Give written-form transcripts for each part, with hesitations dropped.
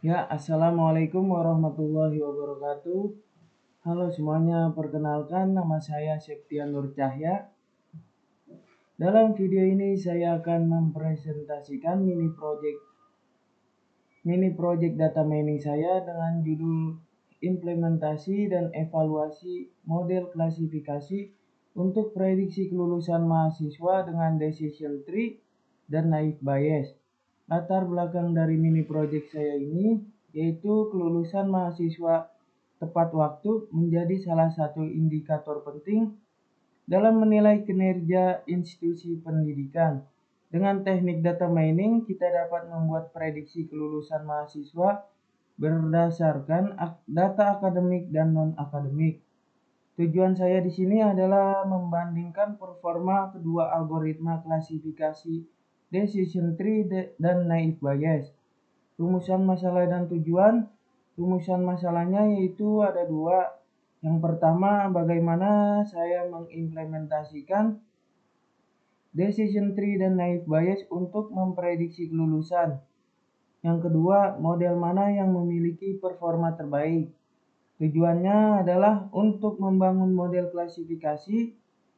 Ya, Assalamualaikum warahmatullahi wabarakatuh. Halo semuanya, perkenalkan nama saya Septian Nur Cahya. Dalam video ini saya akan mempresentasikan mini project data mining saya dengan judul implementasi dan evaluasi model klasifikasi untuk prediksi kelulusan mahasiswa dengan decision tree dan naive Bayes. Latar belakang dari mini project saya ini yaitu kelulusan mahasiswa tepat waktu menjadi salah satu indikator penting dalam menilai kinerja institusi pendidikan. Dengan teknik data mining, kita dapat membuat prediksi kelulusan mahasiswa berdasarkan data akademik dan non-akademik. Tujuan saya di sini adalah membandingkan performa kedua algoritma klasifikasi decision tree dan naive Bayes. Rumusan masalah dan tujuan. Rumusan masalahnya yaitu ada dua. Yang pertama, bagaimana saya mengimplementasikan decision tree dan naive Bayes untuk memprediksi kelulusan. Yang kedua, model mana yang memiliki performa terbaik. Tujuannya adalah untuk membangun model klasifikasi,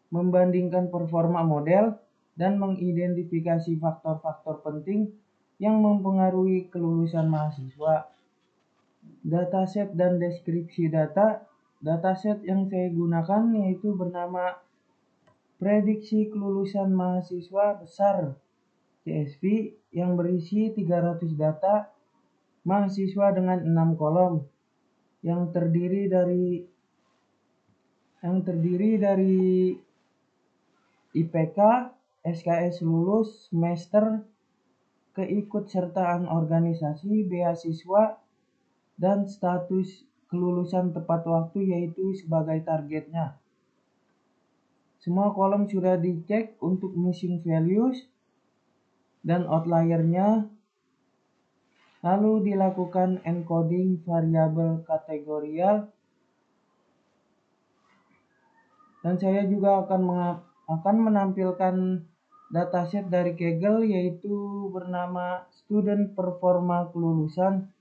membandingkan performa model, dan mengidentifikasi faktor-faktor penting yang mempengaruhi kelulusan mahasiswa. Dataset dan deskripsi data. Dataset yang saya gunakan yaitu bernama prediksi kelulusan mahasiswa besar CSV yang berisi 300 data mahasiswa dengan 6 kolom yang terdiri dari IPK, SKS lulus, semester, keikutsertaan organisasi, beasiswa, dan status kelulusan tepat waktu yaitu sebagai targetnya. Semua kolom sudah dicek untuk missing values dan outliernya, lalu dilakukan encoding variabel kategorial, dan saya juga akan menampilkan dataset dari Kaggle yaitu bernama student performa kelulusan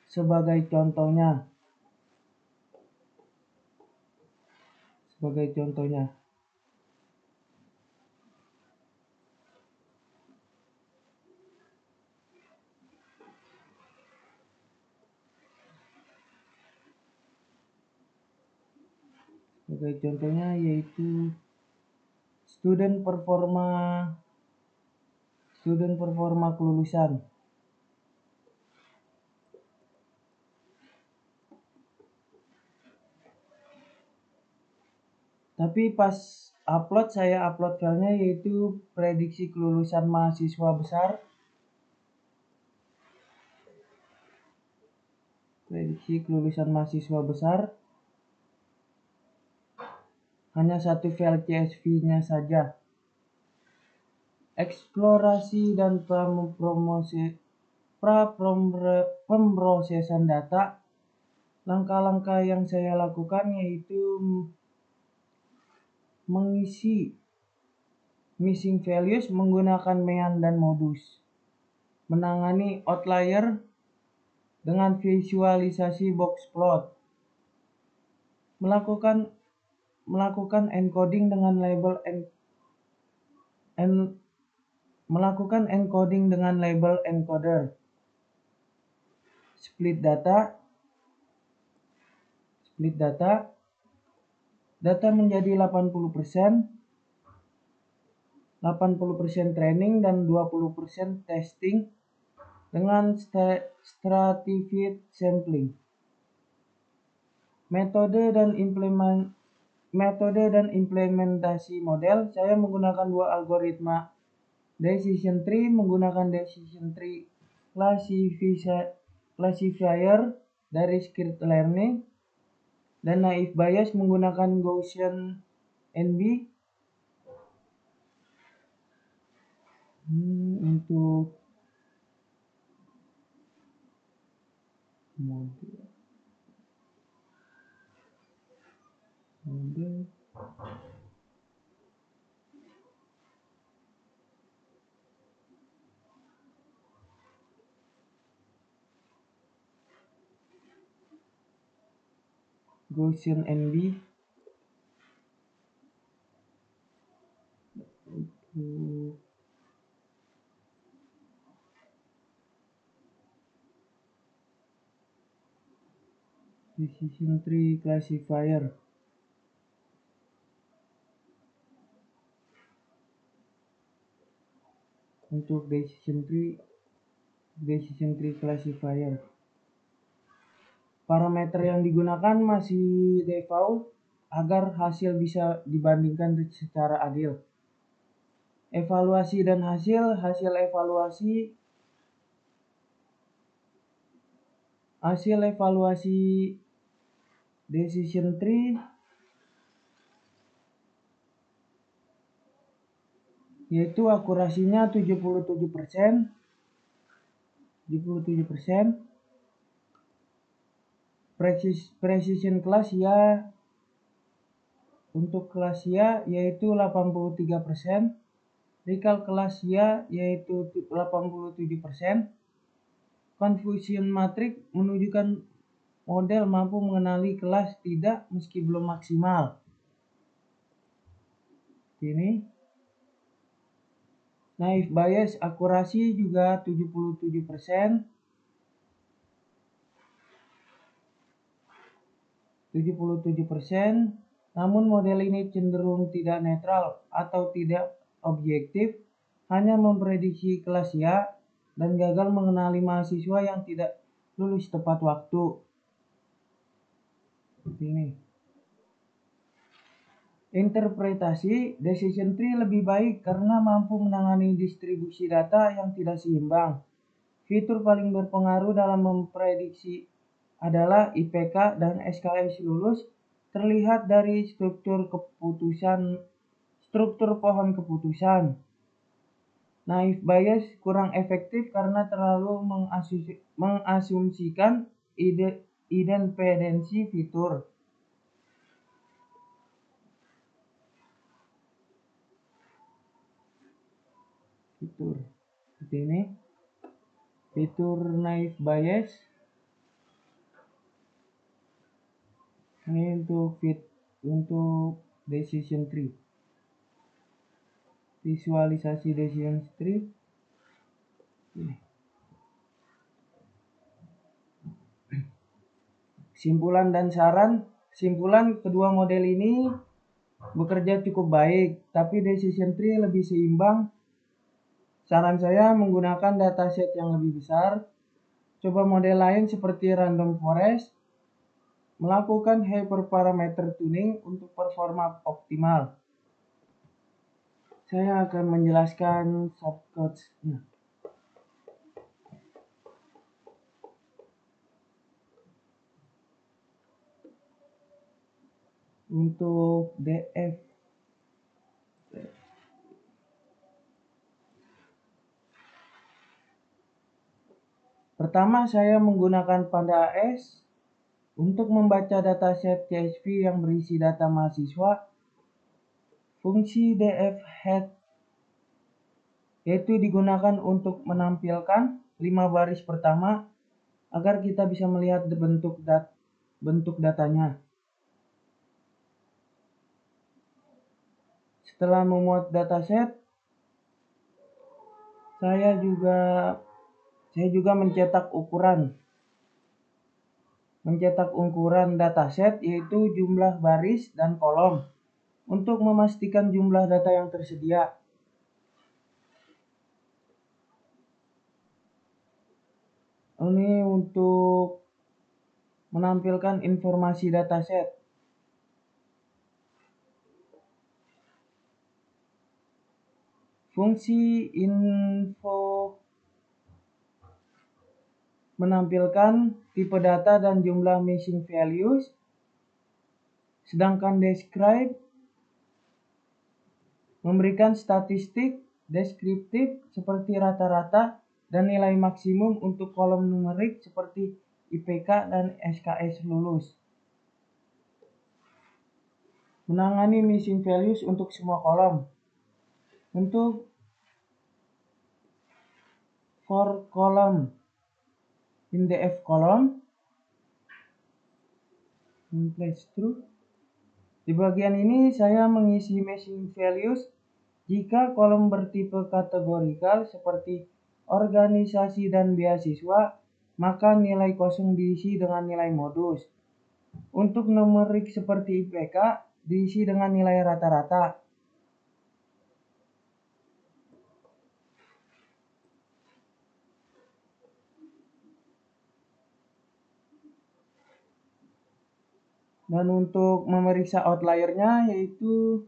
sebagai contohnya. Sebagai contohnya yaitu student performa kelulusan. Tapi pas saya upload filenya yaitu prediksi kelulusan mahasiswa besar. Prediksi kelulusan mahasiswa besar. Hanya satu file CSV-nya saja. Eksplorasi dan pemrosesan data. Langkah-langkah yang saya lakukan yaitu mengisi missing values menggunakan MEAN dan modus. Menangani outlier dengan visualisasi box plot. Melakukan encoding dengan label encoder. Split data. Data menjadi 80%, 80% training dan 20% testing dengan stratified sampling. Metode dan implementasi model. Saya menggunakan dua algoritma decision tree, menggunakan decision tree classifier dari scikit-learn, dan naive Bayes menggunakan Gaussian NB. Untuk model Gaussian NB untuk decision tree classifier. Untuk decision tree classifier, parameter yang digunakan masih default agar hasil bisa dibandingkan secara adil. Evaluasi dan hasil evaluasi decision tree yaitu akurasinya 77%. Precision class ya, untuk kelas ya yaitu 83%. Recall kelas ya yaitu 87%. Confusion matrix menunjukkan model mampu mengenali kelas tidak meski belum maksimal. Ini naive Bayes akurasi juga 77%. Namun model ini cenderung tidak netral atau tidak objektif, hanya memprediksi kelas ya dan gagal mengenali mahasiswa yang tidak lulus tepat waktu. Ini interpretasi decision tree lebih baik karena mampu menangani distribusi data yang tidak seimbang. Fitur paling berpengaruh dalam memprediksi adalah IPK dan SKS lulus terlihat dari struktur pohon keputusan. Naive Bayes kurang efektif karena terlalu mengasumsikan independensi fitur. Seperti ini. Fitur naive Bayes. Ini untuk decision tree. Visualisasi decision tree. Simpulan dan saran. Simpulan kedua model ini bekerja cukup baik, tapi decision tree lebih seimbang. Saran saya menggunakan dataset yang lebih besar. Coba model lain seperti random forest. Melakukan hyperparameter tuning untuk performa optimal. Saya akan menjelaskan shortcuts-nya. Untuk DF pertama saya menggunakan Panda AS untuk membaca dataset CSV yang berisi data mahasiswa. Fungsi dfHead yaitu digunakan untuk menampilkan 5 baris pertama agar kita bisa melihat bentuk datanya. Setelah memuat dataset, saya juga mencetak ukuran dataset yaitu jumlah baris dan kolom untuk memastikan jumlah data yang tersedia. Ini untuk menampilkan informasi dataset. Fungsi info menampilkan tipe data dan jumlah missing values, sedangkan describe memberikan statistik deskriptif seperti rata-rata dan nilai maksimum untuk kolom numerik seperti IPK dan SKS lulus. Menangani missing values untuk semua kolom. Untuk for column in df column, Place true. Di bagian ini saya mengisi machine values jika kolom bertipe kategorikal seperti organisasi dan beasiswa, maka nilai kosong diisi dengan nilai modus. Untuk numerik seperti IPK diisi dengan nilai rata-rata. Dan untuk memeriksa outliernya yaitu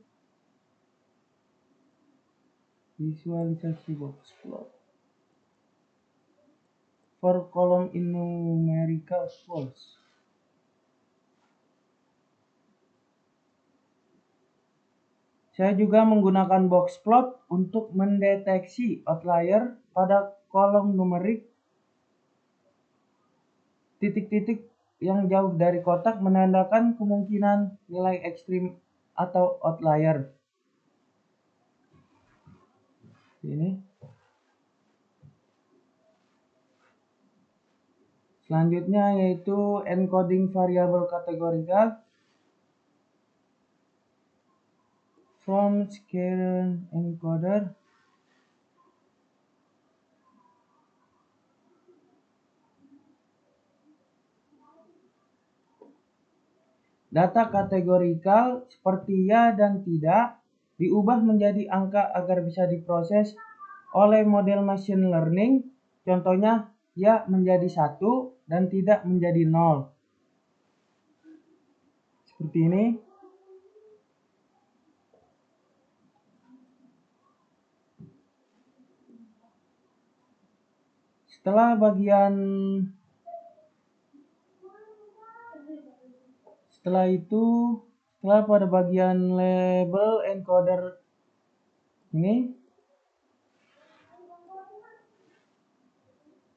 visualisasi box plot. For column in numerical false. Saya juga menggunakan box plot untuk mendeteksi outlier pada kolom numerik. Titik-titik yang jauh dari kotak menandakan kemungkinan nilai ekstrim atau outlier. Ini. Selanjutnya yaitu encoding variabel kategorikal from scalar encoder. Data kategorikal seperti ya dan tidak diubah menjadi angka agar bisa diproses oleh model machine learning. Contohnya, ya menjadi 1 dan tidak menjadi 0. Seperti ini. Setelah pada bagian label encoder ini,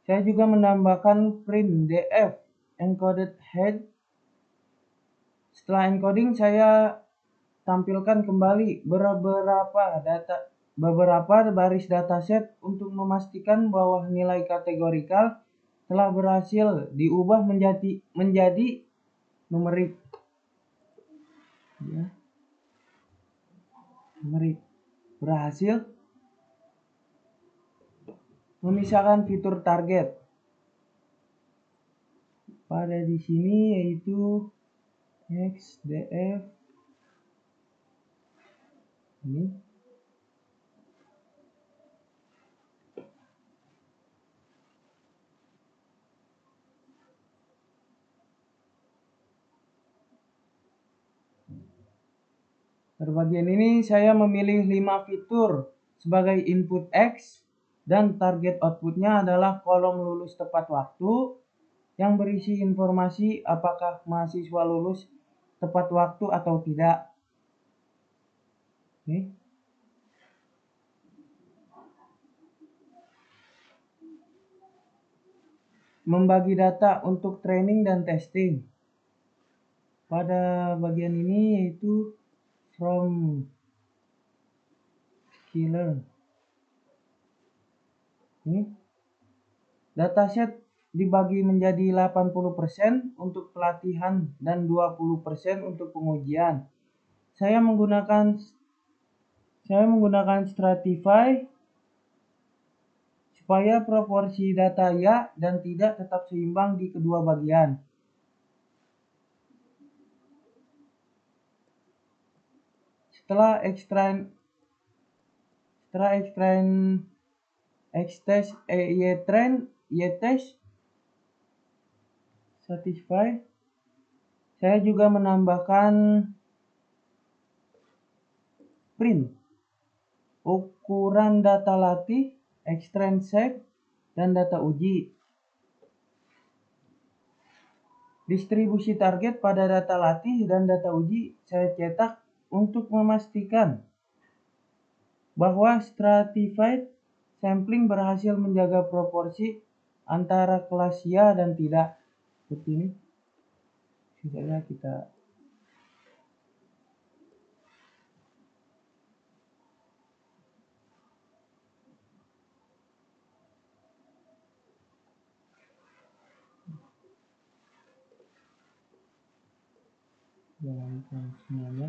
saya juga menambahkan print df encoded head. Setelah encoding, saya tampilkan kembali beberapa baris dataset untuk memastikan bahwa nilai kategorikal telah berhasil diubah menjadi numerik. Ya. Numerik berhasil. Memisahkan fitur target. Pada di sini yaitu xdf ini. Pada bagian ini saya memilih 5 fitur sebagai input X dan target outputnya adalah kolom lulus tepat waktu yang berisi informasi apakah mahasiswa lulus tepat waktu atau tidak. Oke. Membagi data untuk training dan testing. Pada bagian ini yaitu from scalar. Ini dataset dibagi menjadi 80% untuk pelatihan dan 20% untuk pengujian. Saya menggunakan Stratify supaya proporsi data ya dan tidak tetap seimbang di kedua bagian. Setelah extrain xtest ytest satisfy, saya juga menambahkan print ukuran data latih, extrinsic, dan data uji. Distribusi target pada data latih dan data uji saya cetak untuk memastikan bahwa stratified sampling berhasil menjaga proporsi antara kelas ya dan tidak. Seperti ini. Sisanya kita jalankan semuanya.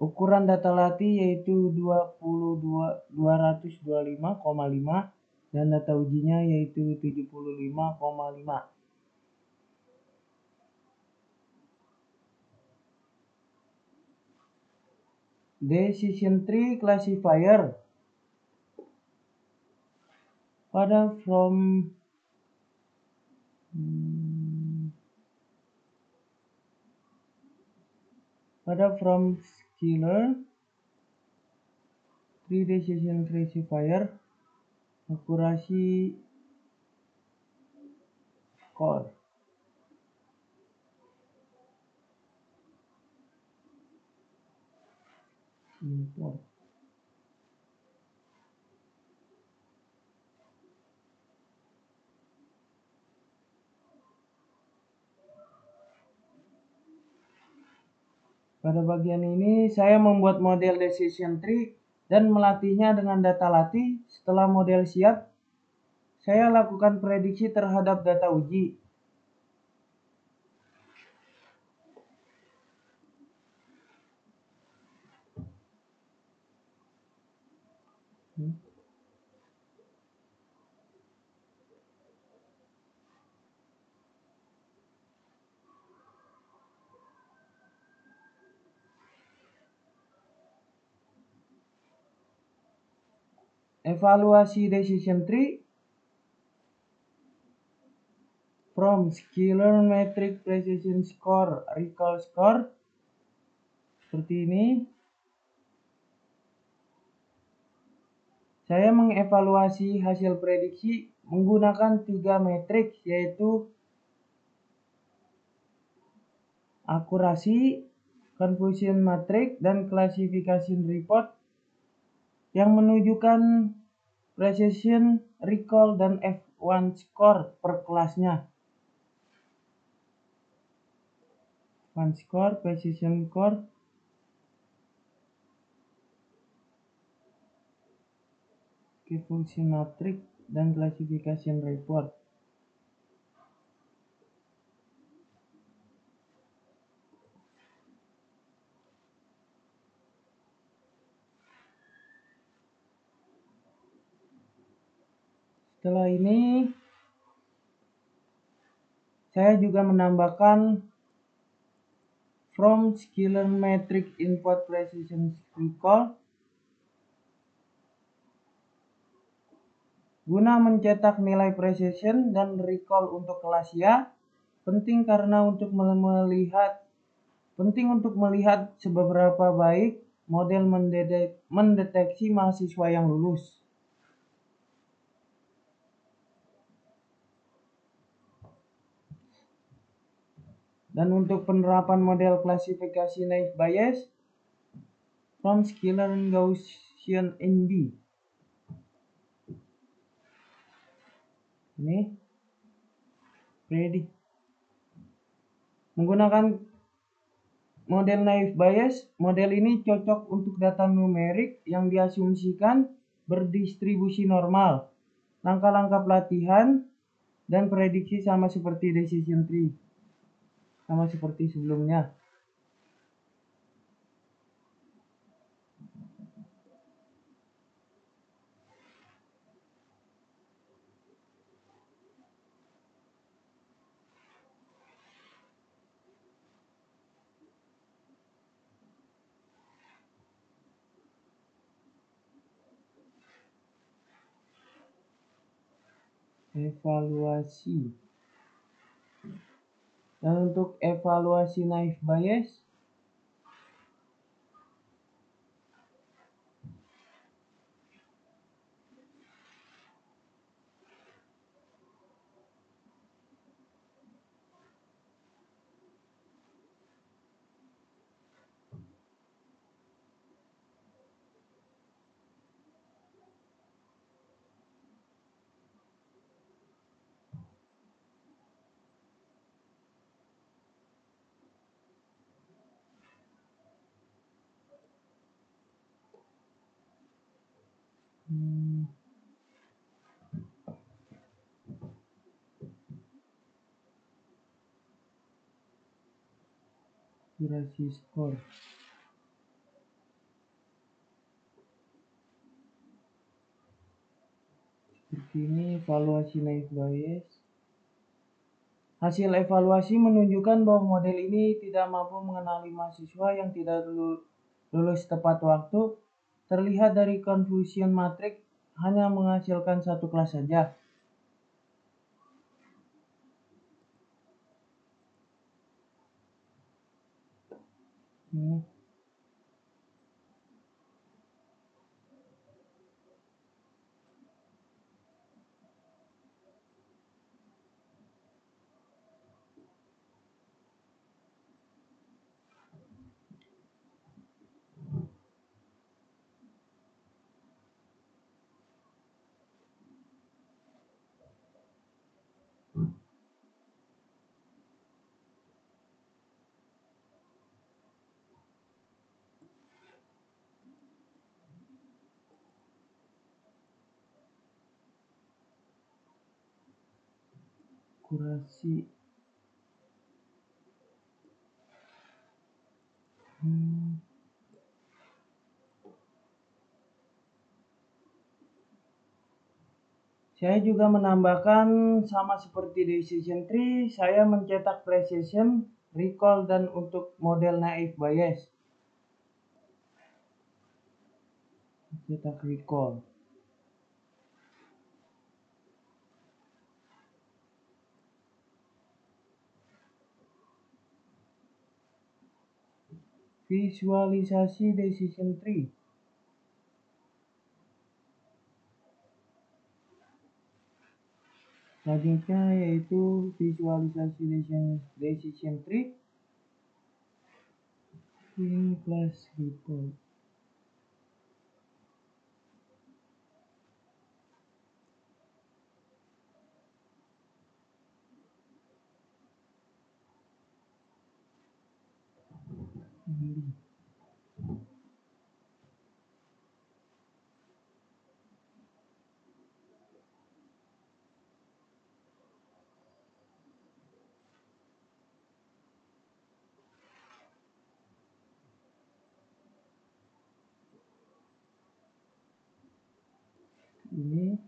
Ukuran data latih yaitu 225,5 dan data ujinya yaitu 75,5. Decision tree classifier pada from scalar tree decision classifier akurasi score. Import. Pada bagian ini saya membuat model decision tree dan melatihnya dengan data latih. Setelah model siap, saya lakukan prediksi terhadap data uji. Evaluasi decision tree from scalar metric precision score, recall score. Seperti ini. Saya mengevaluasi hasil prediksi menggunakan 3 metrik, yaitu akurasi, confusion matrix, dan classification report yang menunjukkan precision, recall, dan F1 score per kelasnya. F1 score, precision score, confusion matrix, dan classification report. Setelah ini, saya juga menambahkan from scalar metric input precision recall guna mencetak nilai precision dan recall untuk kelas ya. Penting karena untuk melihat seberapa baik model mendeteksi mahasiswa yang lulus. Dan untuk penerapan model klasifikasi naive Bayes from scalar Gaussian NB. Ini predict. Menggunakan model naive Bayes, model ini cocok untuk data numerik yang diasumsikan berdistribusi normal. Langkah-langkah pelatihan dan prediksi sama seperti decision tree. Sama seperti sebelumnya. Evaluasi. Dan untuk evaluasi naive Bayes, akurasi skor. Seperti ini evaluasi naive Bayes. Hasil evaluasi menunjukkan bahwa model ini tidak mampu mengenali mahasiswa yang tidak lulus tepat waktu. Terlihat dari confusion matrix hanya menghasilkan satu kelas saja. Ini akurasi. Saya juga menambahkan sama seperti decision tree, saya mencetak precision, recall, dan untuk model naive Bayes. Cetak recall. Visualisasi decision tree. Selanjutnya yaitu visualisasi decision tree in class report. Ini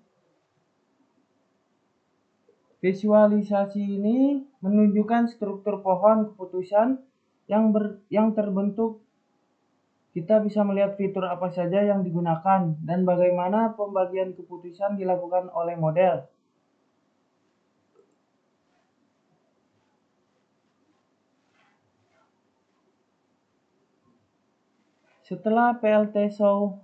visualisasi ini menunjukkan struktur pohon keputusan yang terbentuk. Kita bisa melihat fitur apa saja yang digunakan dan bagaimana pembagian keputusan dilakukan oleh model. Setelah PLT show,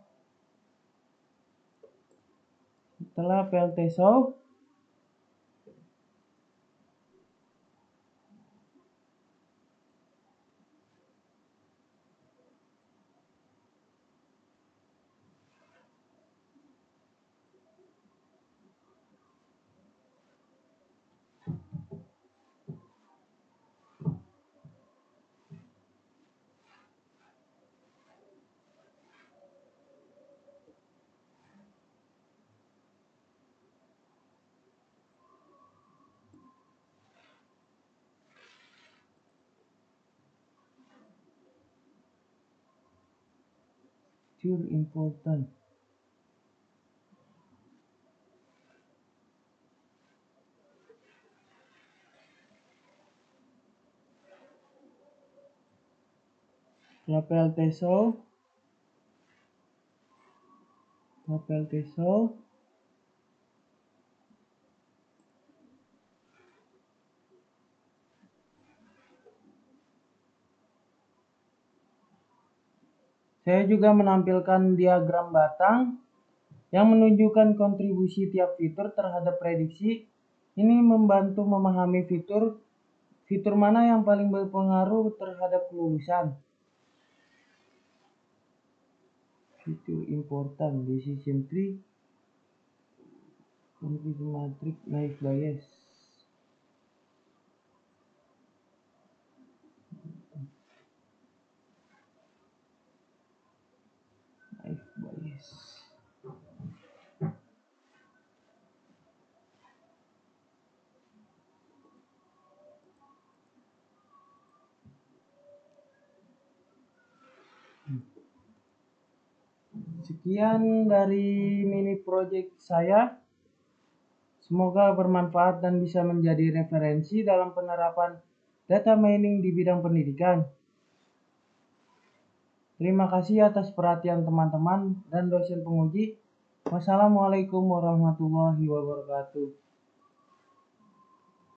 important. Setelah PLT show, saya juga menampilkan diagram batang yang menunjukkan kontribusi tiap fitur terhadap prediksi. Ini membantu memahami fitur mana yang paling berpengaruh terhadap kelulusan. Fitur important, decision tree, confusion matrix, naive Bayes. Sekian dari mini project saya. Semoga bermanfaat dan bisa menjadi referensi dalam penerapan data mining di bidang pendidikan. Terima kasih atas perhatian teman-teman dan dosen penguji. Wassalamualaikum warahmatullahi wabarakatuh.